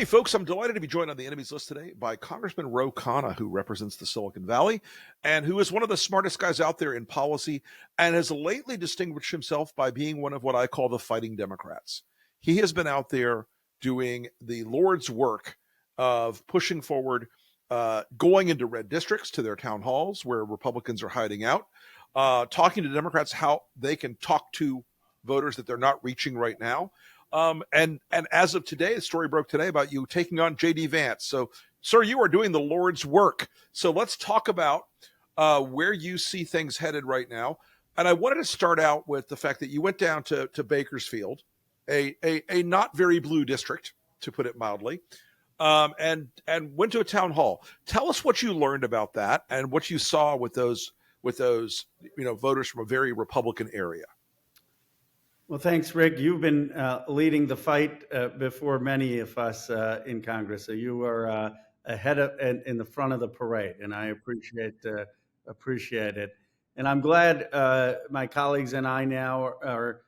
Hey, folks, I'm delighted to be joined on the enemies list today by Congressman Ro Khanna, who represents the Silicon Valley and who is one of the smartest guys out there in policy and has lately distinguished himself by being one of what I call the fighting Democrats. He has been out there doing the Lord's work of pushing forward, going into red districts to their town halls where Republicans are hiding out, talking to Democrats how they can talk to voters that they're not reaching right now. And as of today, the story broke today about you taking on J.D. Vance. So, sir, you are doing the Lord's work. So let's talk about where you see things headed right now. And I wanted to start out with the fact that you went down to Bakersfield, a not very blue district, to put it mildly, and went to a town hall. Tell us what you learned about that and what you saw with those voters from a very Republican area. Well, thanks, Rick. You've been leading the fight before many of us in Congress. So you are ahead of in the front of the parade, and I appreciate it. And I'm glad my colleagues and I now are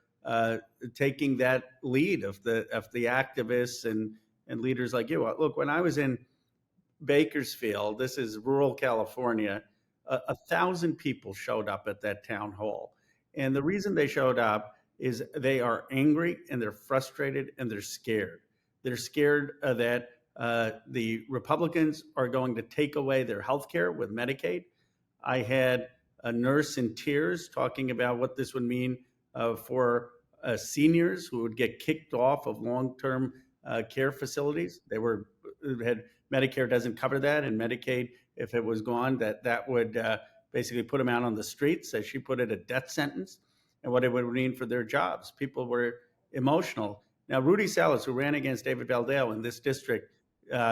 taking that lead of the activists and leaders like you. Look, when I was in Bakersfield, this is rural California, 1,000 people showed up at that town hall, and the reason they showed up is they are angry and they're frustrated and they're scared. They're scared that the Republicans are going to take away their health care with Medicaid. I had a nurse in tears talking about what this would mean for seniors who would get kicked off of long-term care facilities. Medicare doesn't cover that, and Medicaid, if it was gone, that would basically put them out on the streets, as she put it, a death sentence, and what it would mean for their jobs. People were emotional. Now, Rudy Salas, who ran against David Valdale in this district,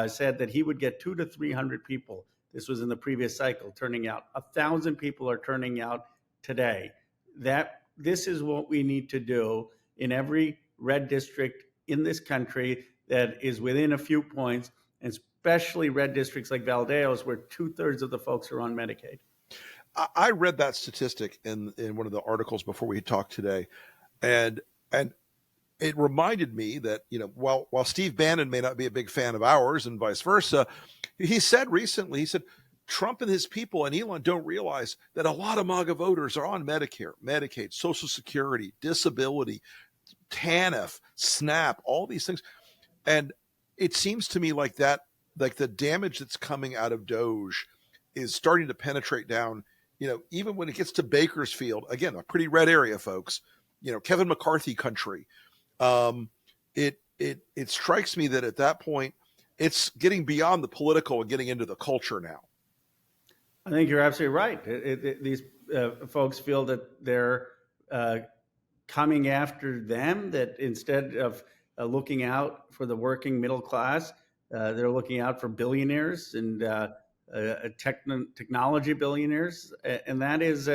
said that he would get 200 to 300 people. This was in the previous cycle, turning out. 1,000 people are turning out today. This is what we need to do in every red district in this country that is within a few points, and especially red districts like Valdale's, where 2/3 of the folks are on Medicaid. I read that statistic in one of the articles before we talked today, and it reminded me that, while Steve Bannon may not be a big fan of ours and vice versa, he said recently, Trump and his people and Elon don't realize that a lot of MAGA voters are on Medicare, Medicaid, Social Security, disability, TANF, SNAP, all these things. And it seems to me like that, like the damage that's coming out of DOGE is starting to penetrate down. Even when it gets to Bakersfield, again, a pretty red area, folks, Kevin McCarthy country. It strikes me that at that point, it's getting beyond the political and getting into the culture now. I think you're absolutely right. These folks feel that they're coming after them, that instead of looking out for the working middle class, they're looking out for billionaires and technology billionaires, and that is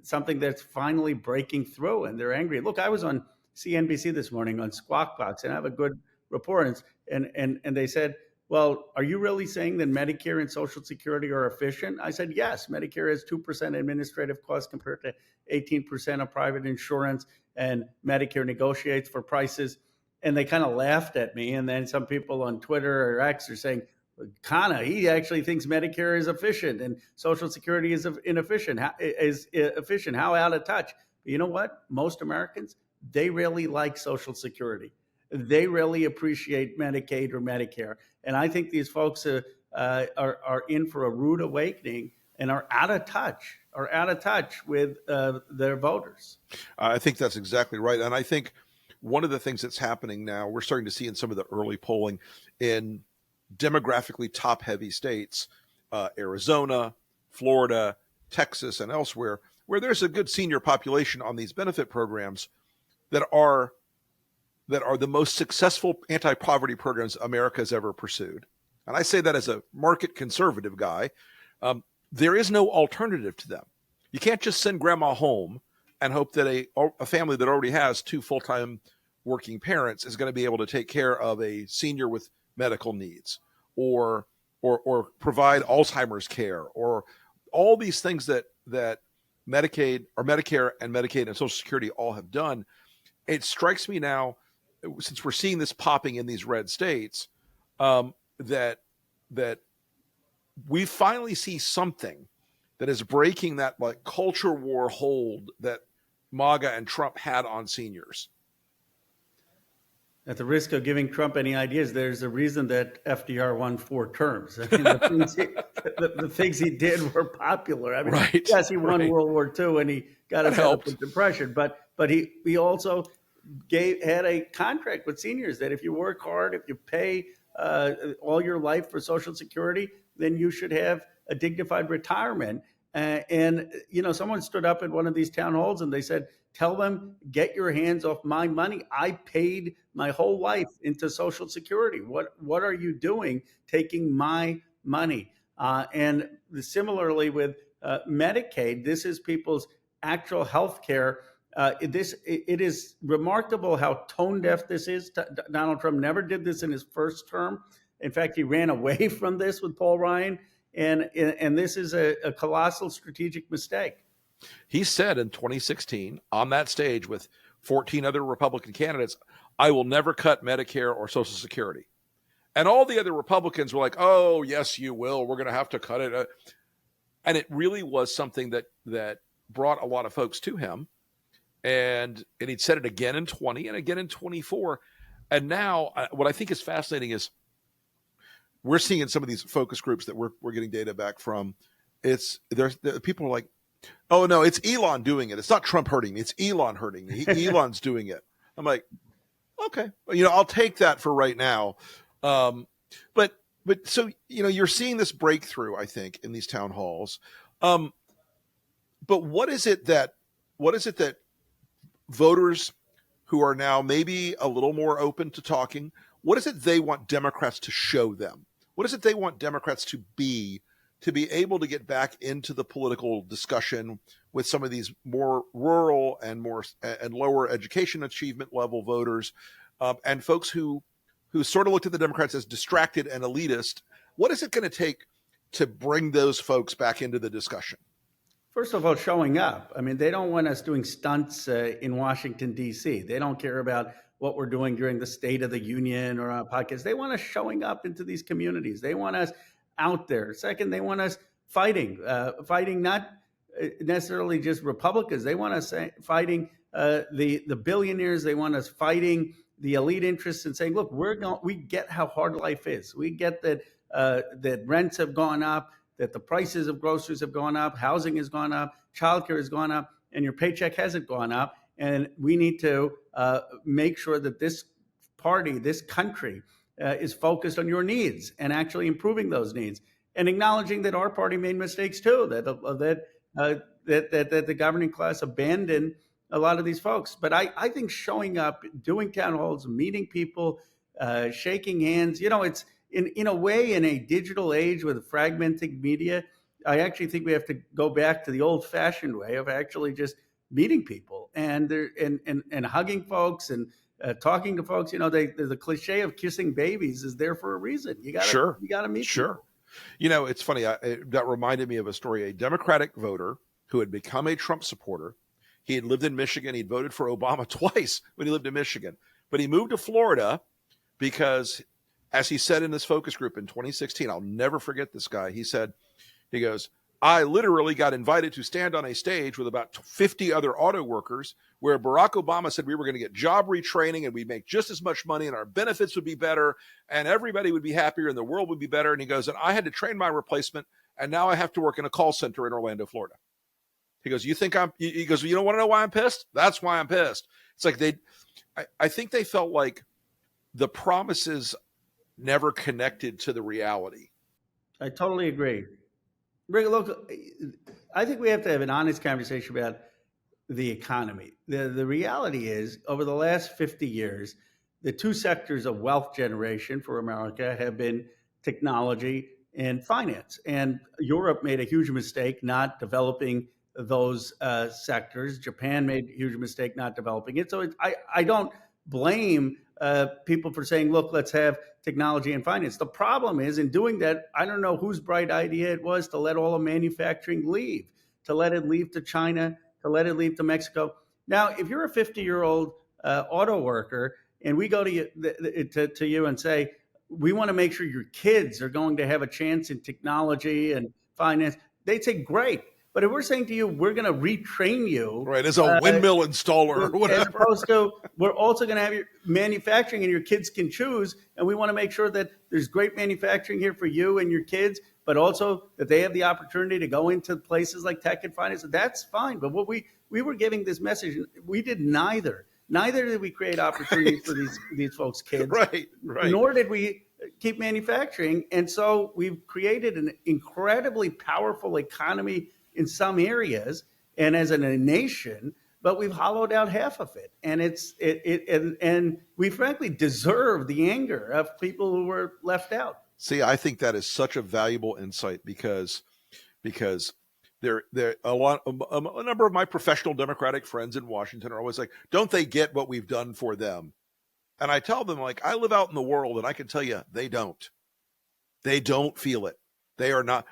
something that's finally breaking through, and they're angry. Look, I was on CNBC this morning on Squawk Box, and I have a good report, and they said, well, are you really saying that Medicare and Social Security are efficient? I said, yes. Medicare has 2% administrative costs compared to 18% of private insurance, and Medicare negotiates for prices. And they kind of laughed at me, and then some people on Twitter or X are saying, Khanna, he actually thinks Medicare is efficient and Social Security is inefficient. How out of touch? But you know what? Most Americans, they really like Social Security. They really appreciate Medicaid or Medicare. And I think these folks are in for a rude awakening and are out of touch with their voters. I think that's exactly right. And I think one of the things that's happening now, we're starting to see in some of the early polling in demographically top-heavy states, Arizona, Florida, Texas, and elsewhere, where there's a good senior population on these benefit programs that are the most successful anti-poverty programs America has ever pursued. And I say that as a market conservative guy. There is no alternative to them. You can't just send grandma home and hope that a family that already has 2 full-time working parents is going to be able to take care of a senior with medical needs, or provide Alzheimer's care, or all these things that Medicaid or Medicare and Medicaid and Social Security all have done. It strikes me now, since we're seeing this popping in these red states, that that we finally see something that is breaking that like culture war hold that MAGA and Trump had on seniors. At the risk of giving Trump any ideas, there's a reason that FDR won 4 terms. I mean, the things he did were popular. I mean, right. yes, he won right. World War II and he got us out of the Depression, but he also had a contract with seniors that if you work hard, if you pay all your life for Social Security, then you should have a dignified retirement. And someone stood up at one of these town halls and they said, tell them, get your hands off my money. I paid my whole life into Social Security. What are you doing taking my money? And similarly with Medicaid, this is people's actual health care. It is remarkable how tone deaf this is. Donald Trump never did this in his first term. In fact, he ran away from this with Paul Ryan. And this is a colossal strategic mistake. He said in 2016 on that stage with 14 other Republican candidates, I will never cut Medicare or Social Security. And all the other Republicans were like, oh, yes, you will. We're going to have to cut it. And it really was something that brought a lot of folks to him. And he'd said it again in 20 and again in 24. And now what I think is fascinating is we're seeing in some of these focus groups that we're getting data back from, people are like, oh no, it's Elon doing it. It's not Trump hurting me. It's Elon hurting me. Elon's doing it. I'm like, okay, I'll take that for right now. But so, you're seeing this breakthrough, I think, in these town halls. But what is it that voters who are now maybe a little more open to talking, what is it they want Democrats to show them? What is it they want Democrats to be able to get back into the political discussion with some of these more rural and lower education achievement level voters, and folks who sort of looked at the Democrats as distracted and elitist? What is it going to take to bring those folks back into the discussion? First of all, showing up. I mean, they don't want us doing stunts in Washington, D.C. They don't care about what we're doing during the State of the Union or on a podcast. They want us showing up into these communities. They want us out there. Second, they want us fighting not necessarily just Republicans. They want us fighting the billionaires. They want us fighting the elite interests and saying, look, we get how hard life is. We get that rents have gone up, that the prices of groceries have gone up, housing has gone up, childcare has gone up, and your paycheck hasn't gone up. And we need to make sure that this country, is focused on your needs and actually improving those needs, and acknowledging that our party made mistakes too, that the governing class abandoned a lot of these folks. But I think showing up, doing town halls, meeting people, shaking hands, it's in a way, in a digital age with fragmented media, I actually think we have to go back to the old-fashioned way of actually just meeting people and hugging folks and talking to folks. The cliche of kissing babies is there for a reason. You got to meet people. It's funny. That reminded me of a story. A Democratic voter who had become a Trump supporter. He had lived in Michigan. He'd voted for Obama twice when he lived in Michigan, but he moved to Florida because, as he said in this focus group in 2016, I'll never forget this guy. He goes, I literally got invited to stand on a stage with about 50 other auto workers where Barack Obama said we were going to get job retraining and we'd make just as much money and our benefits would be better and everybody would be happier and the world would be better. And he goes, and I had to train my replacement and now I have to work in a call center in Orlando, Florida. He goes, you don't want to know why I'm pissed? That's why I'm pissed. It's like I think they felt like the promises never connected to the reality. I totally agree. Rick, look, I think we have to have an honest conversation about the economy. The reality is, over the last 50 years, the two sectors of wealth generation for America have been technology and finance. And Europe made a huge mistake not developing those sectors. Japan made a huge mistake not developing it. So I don't blame people for saying, look, let's have technology and finance. The problem is, in doing that, I don't know whose bright idea it was to let all of manufacturing leave, to let it leave to China, to let it leave to Mexico. Now, if you're a 50-year-old auto worker and we go to you and say, we want to make sure your kids are going to have a chance in technology and finance. They'd say, great. But if we're saying to you, we're going to retrain you, Right, as a windmill installer or as whatever. opposed to we're also going to have your manufacturing and your kids can choose, and we want to make sure that there's great manufacturing here for you and your kids, but also that they have the opportunity to go into places like tech and finance. That's fine. But what we were giving this message, we did neither. Neither did we create opportunities for these folks' kids, Right. nor did we keep manufacturing. And so we've created an incredibly powerful economy in some areas and as a nation, but we've hollowed out half of it. And and we frankly deserve the anger of people who were left out. See, I think that is such a valuable insight because there a number of my professional Democratic friends in Washington are always like, don't they get what we've done for them? And I tell them, like, I live out in the world and I can tell you they don't feel it. They are not,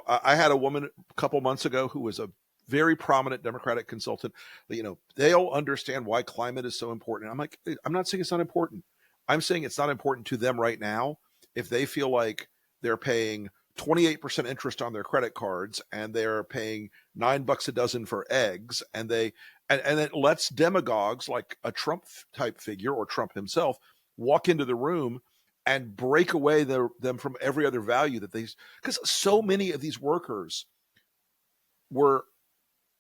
I had a woman a couple months ago who was a very prominent Democratic consultant. They'll understand why climate is so important. I'm like, I'm not saying it's not important. I'm saying it's not important to them right now. If they feel like they're paying 28% interest on their credit cards and they're paying $9 a dozen for eggs, and it lets demagogues like a Trump type figure or Trump himself walk into the room and break away them from every other value that because so many of these workers were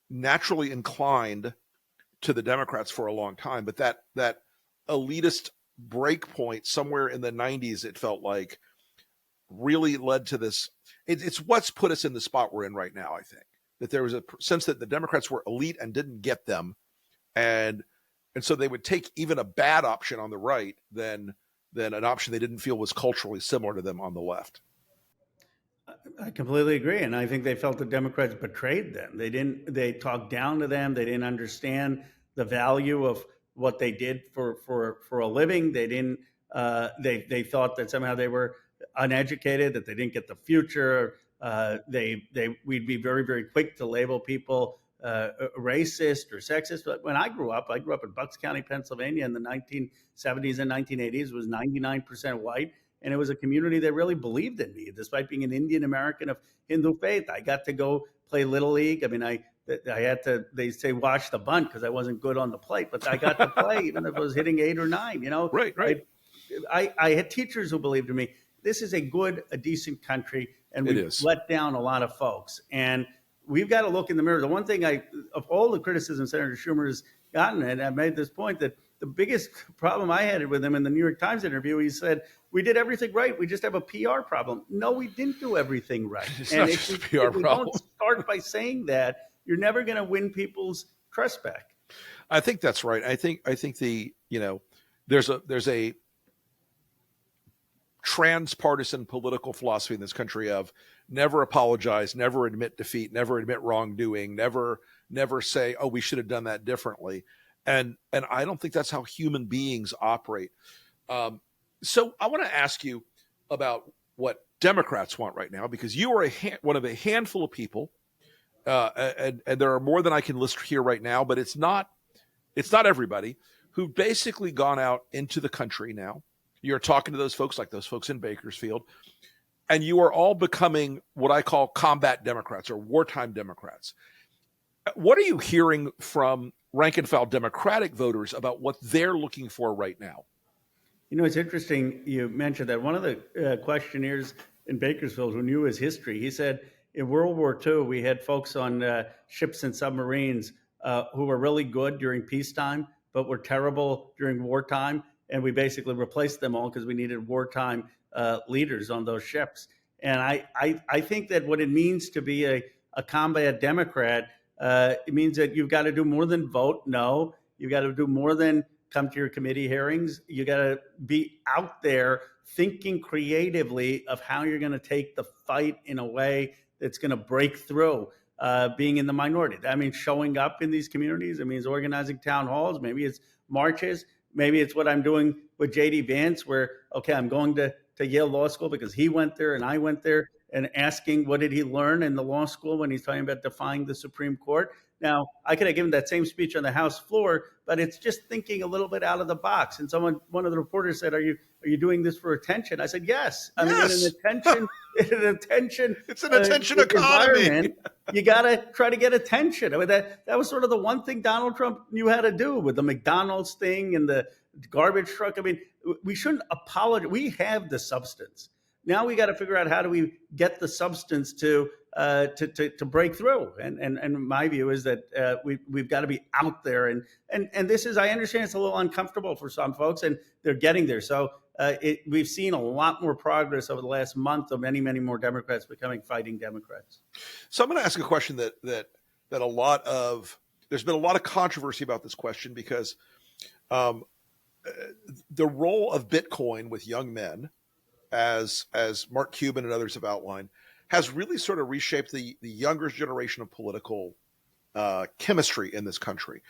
naturally inclined to the Democrats for a long time, but that elitist break point somewhere in the 90s, it felt like, really led to this. It's what's put us in the spot we're in right now. I think that there was a sense that the Democrats were elite and didn't get them, and so they would take even a bad option on the right than an option they didn't feel was culturally similar to them on the left. I completely agree, and I think they felt the Democrats betrayed them. They talked down to them. They didn't understand the value of what they did for a living. They didn't. They thought that somehow they were uneducated, that they didn't get the future. We'd be very, very quick to label people racist or sexist. But when I grew up in Bucks County, Pennsylvania in the 1970s and 1980s. It was 99% white. And it was a community that really believed in me, despite being an Indian American of Hindu faith. I got to go play Little League. I mean, I had to, they say, wash the bunt because I wasn't good on the plate, but I got to play even if I was hitting 8 or 9, Right. I had teachers who believed in me. This is a decent country, and we've let down a lot of folks. And we've got to look in the mirror. The one thing of all the criticism Senator Schumer has gotten, and I've made this point, that the biggest problem I had with him in the New York Times interview, he said, we did everything right. We just have a PR problem. No, we didn't do everything right. It's and not just a PR problem. Don't start by saying that, you're never going to win people's trust back. I think that's right. I think there's a transpartisan political philosophy in this country of never apologize, never admit defeat, never admit wrongdoing, never say, oh, we should have done that differently. And I don't think that's how human beings operate. So I want to ask you about what Democrats want right now, because you are one of a handful of people, and there are more than I can list here right now, but it's not everybody, who've basically gone out into the country now. You're talking to those folks, like those folks in Bakersfield, and you are all becoming what I call combat Democrats or wartime Democrats. What are you hearing from rank and file Democratic voters about what they're looking for right now? It's interesting you mentioned that. One of the questionnaires in Bakersfield who knew his history, he said in World War II, we had folks on ships and submarines who were really good during peacetime, but were terrible during wartime. And we basically replaced them all because we needed wartime leaders on those ships. And I think that what it means to be a combat Democrat, it means that you've got to do more than vote no. You've got to do more than come to your committee hearings. You got to be out there thinking creatively of how you're going to take the fight in a way that's going to break through being in the minority. That means showing up in these communities. It means organizing town halls. Maybe it's marches. Maybe it's what I'm doing with J.D. Vance, where, okay, I'm going to Yale Law School because he went there and I went there, and asking what did he learn in the law school when he's talking about defying the Supreme Court. Now, I could have given that same speech on the House floor, but it's just thinking a little bit out of the box. And one of the reporters said, are you doing this for attention? I said, yes. I mean, Yes. in an attention It's an attention economy. environment, you got to try to get attention. I mean, that was sort of the one thing Donald Trump knew how to do with the McDonald's thing and the garbage truck. I mean, we shouldn't apologize. We have the substance. Now we got to figure out how do we get the substance to break through. And my view is that we've got to be out there. And this is, I understand it's a little uncomfortable for some folks, and they're getting there. So we've seen a lot more progress over the last month of many, many more Democrats becoming fighting Democrats. So I'm going to ask a question that there's been a lot of controversy about this question because the role of Bitcoin with young men, as Mark Cuban and others have outlined, has really sort of reshaped the younger generation of political chemistry in this country.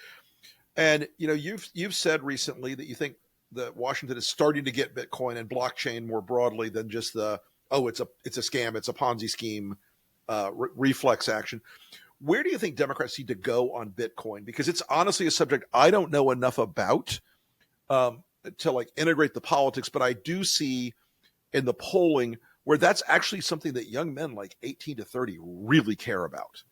And you've said recently that you think that Washington is starting to get Bitcoin and blockchain more broadly than just it's a scam, it's a Ponzi scheme, reflex action. Where do you think Democrats need to go on Bitcoin? Because it's honestly a subject I don't know enough about to like integrate the politics, but I do see in the polling where that's actually something that young men like 18 to 30 really care about.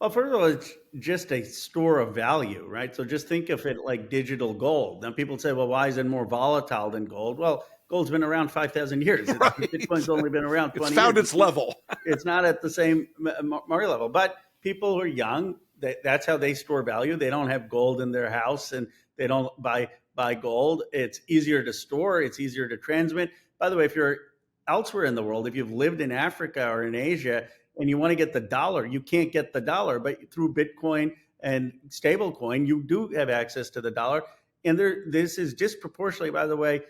Well, first of all, it's just a store of value, right? So just think of it like digital gold. Now people say, well, why is it more volatile than gold? Well, gold's been around 5,000 years. Right. Bitcoin's only been around 20 years. It's found its level. It's not at the same market level. But people who are young, that's how they store value. They don't have gold in their house and they don't buy gold. It's easier to store. It's easier to transmit. By the way, if you're elsewhere in the world, if you've lived in Africa or in Asia and you want to get the dollar, you can't get the dollar, but through Bitcoin and stablecoin, you do have access to the dollar. And this is disproportionately, by the way,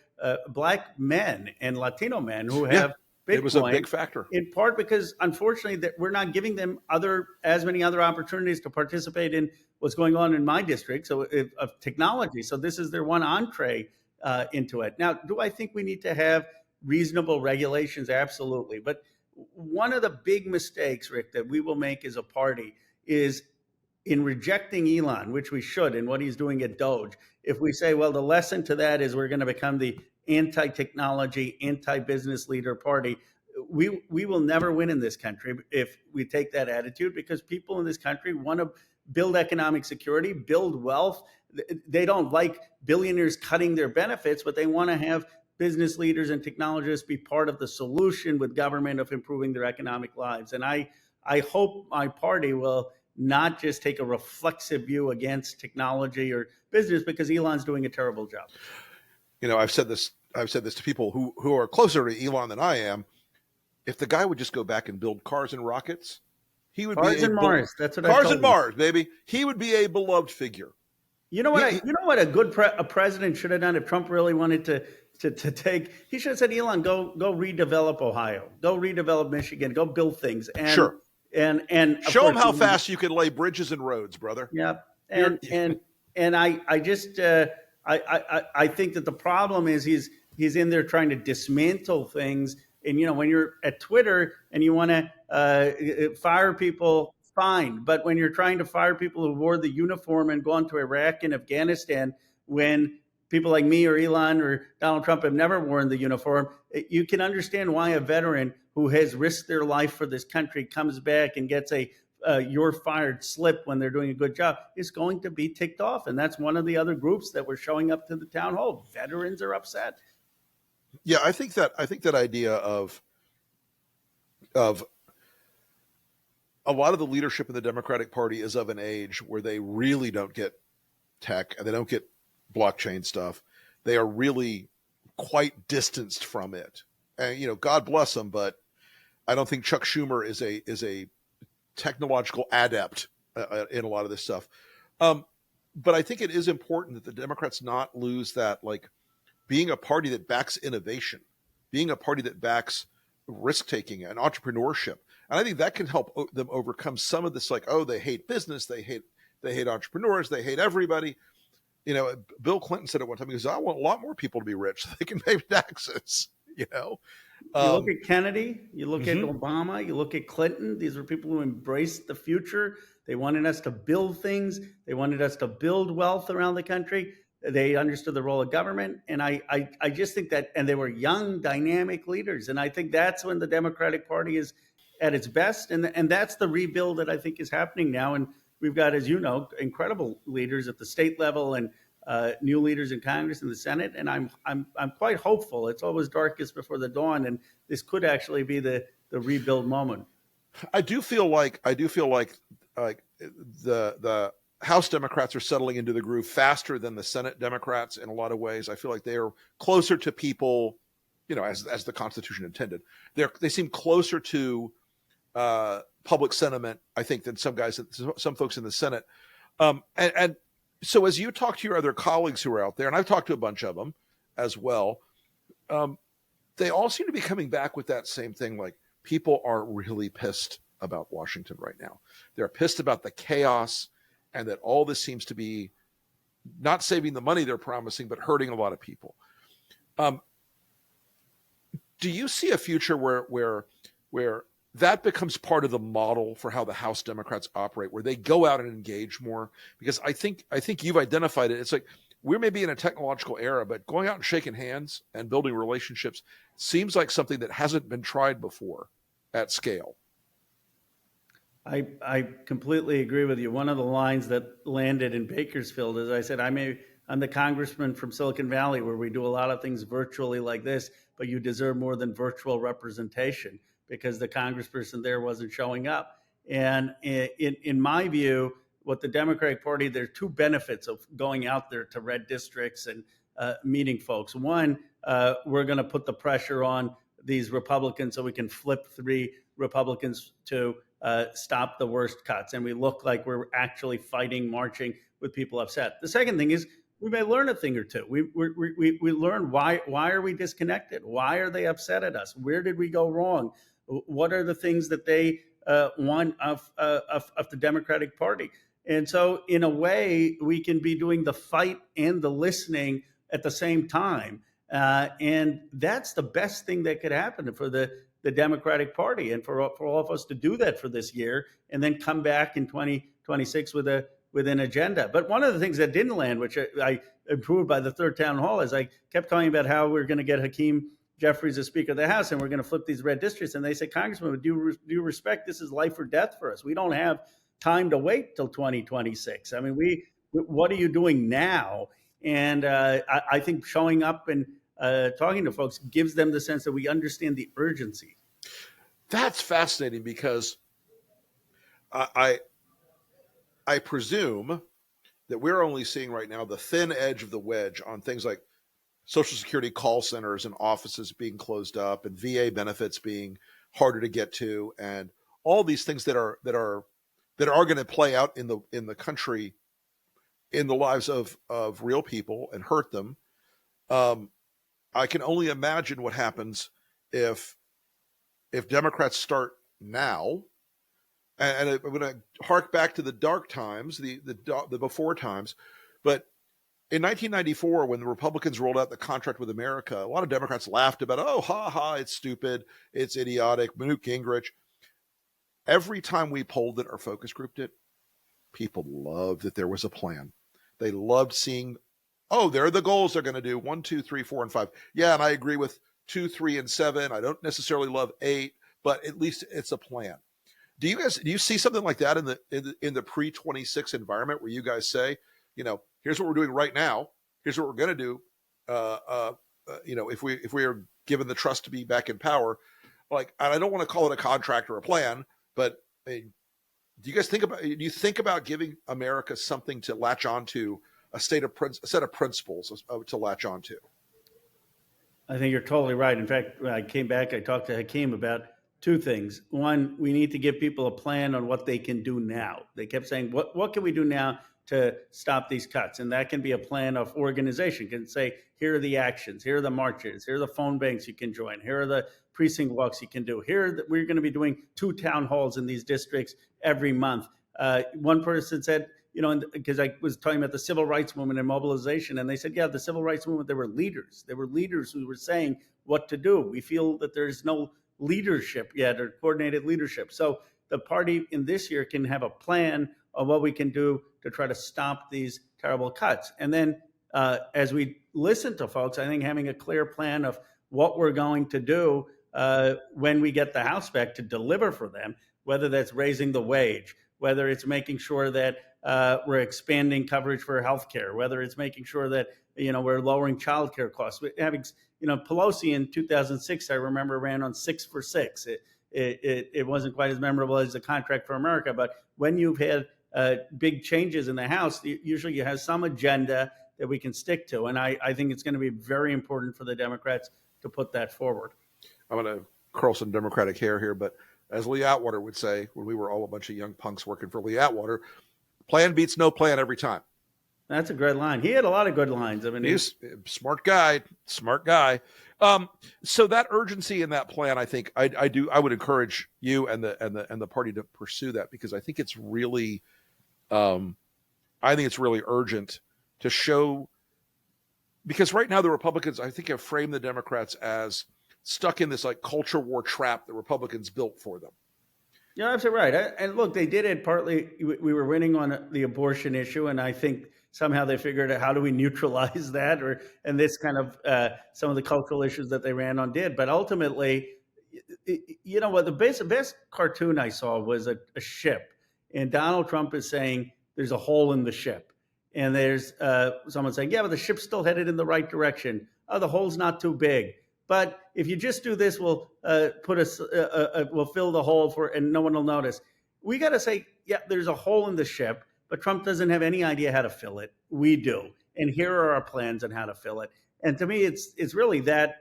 Black men and Latino men who have Bitcoin. It was a big factor. In part because, unfortunately, that we're not giving them as many other opportunities to participate in what's going on in my district of technology. So this is their one entree into it. Now, do I think we need to have reasonable regulations? Absolutely. But one of the big mistakes, Rick, that we will make as a party is in rejecting Elon, which we should, and what he's doing at Doge. If we say, well, the lesson to that is we're going to become the anti-technology, anti-business leader party, we will never win in this country if we take that attitude, because people in this country want to build economic security, build wealth. They don't like billionaires cutting their benefits, but they want to have business leaders and technologists be part of the solution with government of improving their economic lives. And I hope my party will not just take a reflexive view against technology or business, because Elon's doing a terrible job. I've said this to people who are closer to Elon than I am. If the guy would just go back and build cars and rockets, he would cars and Mars. That's what cars and Mars, baby. He would be a beloved figure. You know what? You know what a good president should have done if Trump really wanted to take. He should have said, Elon, go redevelop Ohio, go redevelop Michigan, go build things. And, sure. And show them how fast you can lay bridges and roads, brother. Yep. And I just I think that the problem is he's in there trying to dismantle things. And when you're at Twitter and you want to fire people, fine. But when you're trying to fire people who wore the uniform and gone to Iraq and Afghanistan, when people like me or Elon or Donald Trump have never worn the uniform, you can understand why a veteran who has risked their life for this country comes back and gets a you're fired slip when they're doing a good job is going to be ticked off. And that's one of the other groups that were showing up to the town hall. Veterans are upset. Yeah, I think that idea of a lot of the leadership in the Democratic Party is of an age where they really don't get tech and they don't get blockchain stuff. They are really quite distanced from it. And God bless them, but I don't think Chuck Schumer is a technological adept in a lot of this stuff. But I think it is important that the Democrats not lose that, like, being a party that backs innovation, being a party that backs risk-taking and entrepreneurship. And I think that can help them overcome some of this, like, oh, they hate business, they hate entrepreneurs, they hate everybody. Bill Clinton said at one time, he goes, I want a lot more people to be rich so they can pay taxes, You look Um, at Kennedy, you look at mhm. Obama, you look at Clinton. These were people who embraced the future. They wanted us to build things. They wanted us to build wealth around the country. They understood the role of government. And I just think that, and they were young, dynamic leaders. And I think that's when the Democratic Party is at its best. And that's the rebuild that I think is happening now. And we've got, as you know, incredible leaders at the state level and new leaders in Congress and the Senate, and I'm quite hopeful. It's always darkest before the dawn, and this could actually be the rebuild moment. I do feel like the House Democrats are settling into the groove faster than the Senate Democrats in a lot of ways. I feel like they are closer to people, as the Constitution intended. They seem closer to public sentiment, I think, than some folks in the Senate. And so as you talk to your other colleagues who are out there, and I've talked to a bunch of them as well, um, they all seem to be coming back with that same thing. Like, people are really pissed about Washington right now. They're pissed about the chaos, and that all this seems to be not saving the money they're promising, but hurting a lot of people. Um, do you see a future where that becomes part of the model for how the House Democrats operate, where they go out and engage more? Because I think you've identified it. It's like we're maybe in a technological era, but going out and shaking hands and building relationships seems like something that hasn't been tried before at scale. I completely agree with you. One of the lines that landed in Bakersfield is I said, I'm the congressman from Silicon Valley where we do a lot of things virtually like this, but you deserve more than virtual representation because the congressperson there wasn't showing up. And in my view, what the Democratic Party, there are two benefits of going out there to red districts and meeting folks. One, we're going to put the pressure on these Republicans so we can flip three Republicans to stop the worst cuts. And we look like we're actually fighting, marching with people upset. The second thing is we may learn a thing or two. We learn why are we disconnected? Why are they upset at us? Where did we go wrong? What are the things that they want of the Democratic Party? And so in a way, we can be doing the fight and the listening at the same time. And that's the best thing that could happen for the Democratic Party and for all of us to do that for this year and then come back in 2026 with an agenda. But one of the things that didn't land, which I improved by the third town hall, is I kept talking about how we're going to get Hakeem Jeffries as Speaker of the House and we're going to flip these red districts. And they said, Congressman, with due respect, this is life or death for us. We don't have time to wait till 2026. I mean, what are you doing now? And I think showing up and talking to folks gives them the sense that we understand the urgency. That's fascinating because I I presume that we're only seeing right now the thin edge of the wedge on things like Social Security call centers and offices being closed up and VA benefits being harder to get to, and all these things that are going to play out in the country, in the lives of real people and hurt them. Um, I can only imagine what happens if Democrats start now. And I'm going to hark back to the dark times, the before times. But in 1994, when the Republicans rolled out the contract with America, a lot of Democrats laughed about, oh, ha ha, it's stupid, it's idiotic, Newt Gingrich. Every time we polled it or focus grouped it, people loved that there was a plan. They loved seeing, oh, there are the goals they're going to do 1, 2, 3, 4, and 5. Yeah, and I agree with 2, 3, and 7. I don't necessarily love 8, but at least it's a plan. Do you see something like that in the pre-26 environment where you guys say, here's what we're doing right now, here's what we're going to do, if we are given the trust to be back in power, like, and I don't want to call it a contract or a plan, but I mean, do you think about giving America something to latch onto, a set of principles to latch onto? I think you're totally right. In fact, when I came back, I talked to Hakeem about two things. One, we need to give people a plan on what they can do now. They kept saying, what can we do now to stop these cuts? And that can be a plan of organization. Can say, here are the actions, here are the marches, here are the phone banks you can join, here are the precinct walks you can do. We're going to be doing 2 town halls in these districts every month. One person said, because I was talking about the civil rights movement and mobilization, and they said, yeah, the civil rights movement, there were leaders. There were leaders who were saying what to do. We feel that there's no leadership yet, or coordinated leadership. So the party in this year can have a plan of what we can do to try to stop these terrible cuts. And then as we listen to folks, I think having a clear plan of what we're going to do when we get the House back to deliver for them, whether that's raising the wage, whether it's making sure that we're expanding coverage for healthcare, whether it's making sure that we're lowering childcare costs. Having Pelosi in 2006, I remember, ran on 6 for 6. It wasn't quite as memorable as the Contract for America, but when you've had big changes in the House, usually you have some agenda that we can stick to, and I think it's going to be very important for the Democrats to put that forward. I'm going to curl some Democratic hair here, but as Lee Atwater would say, when we were all a bunch of young punks working for Lee Atwater, plan beats no plan every time. That's a great line. He had a lot of good lines. I mean, he's a smart guy. So that urgency in that plan, I think I would encourage you and the party to pursue that, because I think it's really, urgent to show, because right now the Republicans, I think, have framed the Democrats as stuck in this like culture war trap that Republicans built for them. You're absolutely right. And look, they did it partly. We were winning on the abortion issue, and I think somehow they figured out how do we neutralize that, and this kind of some of the cultural issues that they ran on did. But ultimately, what the best cartoon I saw was a ship, and Donald Trump is saying there's a hole in the ship, and there's someone saying, yeah, but the ship's still headed in the right direction. Oh, the hole's not too big. But if you just do this, we'll we'll fill the hole and no one will notice. We got to say, yeah, there's a hole in the ship, but Trump doesn't have any idea how to fill it. We do, and here are our plans on how to fill it. And to me, it's really that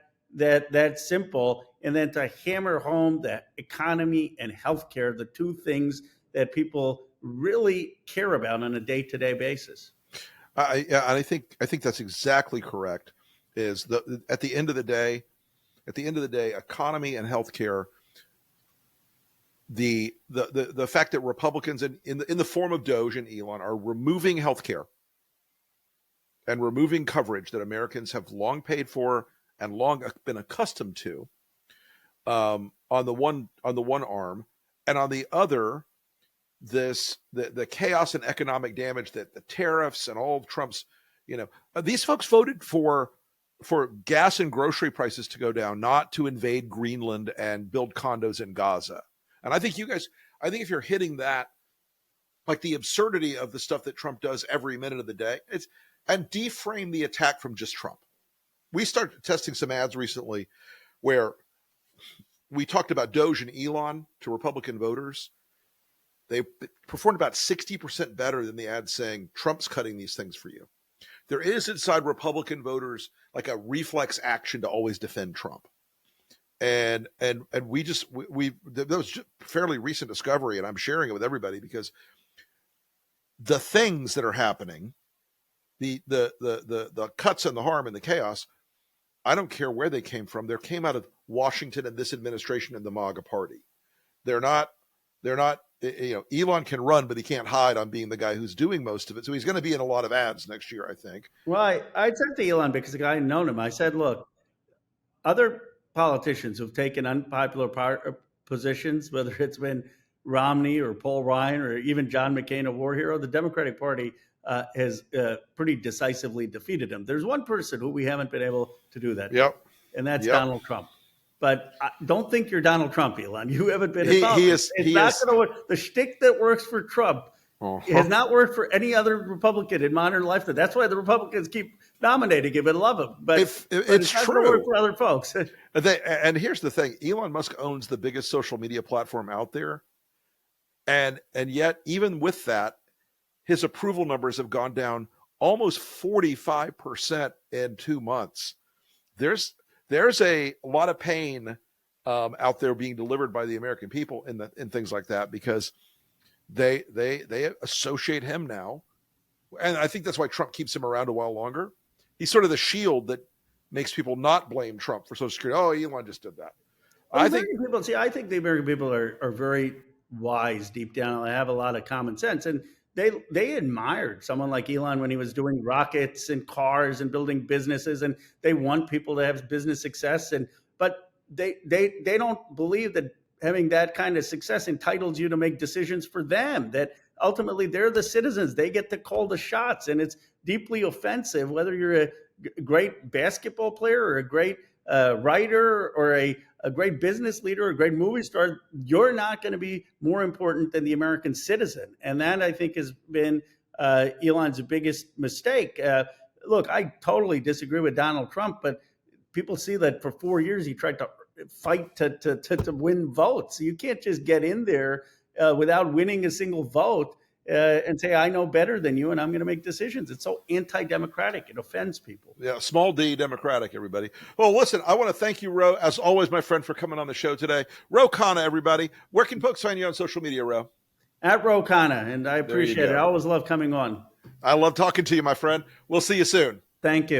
simple. And then to hammer home the economy and healthcare, the two things that people really care about on a day-to-day basis. I think that's exactly correct. At the end of the day, economy and healthcare, the fact that Republicans in the form of Doge and Elon are removing healthcare and removing coverage that Americans have long paid for and long been accustomed to, on the one arm, and on the other, the chaos and economic damage that the tariffs and all of Trump's, these folks voted for gas and grocery prices to go down, not to invade Greenland and build condos in Gaza. And I think if you're hitting that, like the absurdity of the stuff that Trump does every minute of the day, and deframe the attack from just Trump. We started testing some ads recently where we talked about Doge and Elon to Republican voters. They performed about 60% better than the ad saying Trump's cutting these things for you. There is inside Republican voters like a reflex action to always defend Trump. And that was just fairly recent discovery, and I'm sharing it with everybody because the things that are happening, the cuts and the harm and the chaos, I don't care where they came from. They came out of Washington and this administration and the MAGA party. They're not, Elon can run, but he can't hide on being the guy who's doing most of it. So he's going to be in a lot of ads next year, I think. Well, I said to Elon, because the guy had known him, I said, look, other politicians who've taken unpopular positions, whether it's been Romney or Paul Ryan or even John McCain, a war hero, the Democratic Party has pretty decisively defeated him. There's one person who we haven't been able to do that. Yep. And that's Donald Trump. But don't think you're Donald Trump, Elon. You haven't been involved. The shtick that works for Trump has not worked for any other Republican in modern life. That's why the Republicans keep nominating him and love him. But it's true. Work for other folks. And here's the thing: Elon Musk owns the biggest social media platform out there, and yet even with that, his approval numbers have gone down almost 45% in 2 months. There's a lot of pain out there being delivered by the American people in things like that, because they associate him now, and I think that's why Trump keeps him around a while longer. He's sort of the shield that makes people not blame Trump for Social Security. Oh, Elon just did that. I think the American people are very wise deep down. They have a lot of common sense, and they admired someone like Elon when he was doing rockets and cars and building businesses, and they want people to have business success. And but they don't believe that having that kind of success entitles you to make decisions for them. That ultimately they're the citizens; they get to call the shots, and it's deeply offensive whether you're a great basketball player or a great writer or a great business leader, a great movie star. You're not going to be more important than the American citizen. And that, I think, has been Elon's biggest mistake. Look, I totally disagree with Donald Trump, but people see that for 4 years he tried to fight to win votes. You can't just get in there without winning a single vote and say, I know better than you and I'm going to make decisions. It's so anti-democratic. It offends people. Yeah, small d democratic, everybody. Well, listen, I want to thank you, Ro, as always, my friend, for coming on the show today. Ro Khanna, everybody. Where can folks find you on social media, Ro? At Ro Khanna, and I appreciate it. I always love coming on. I love talking to you, my friend. We'll see you soon. Thank you.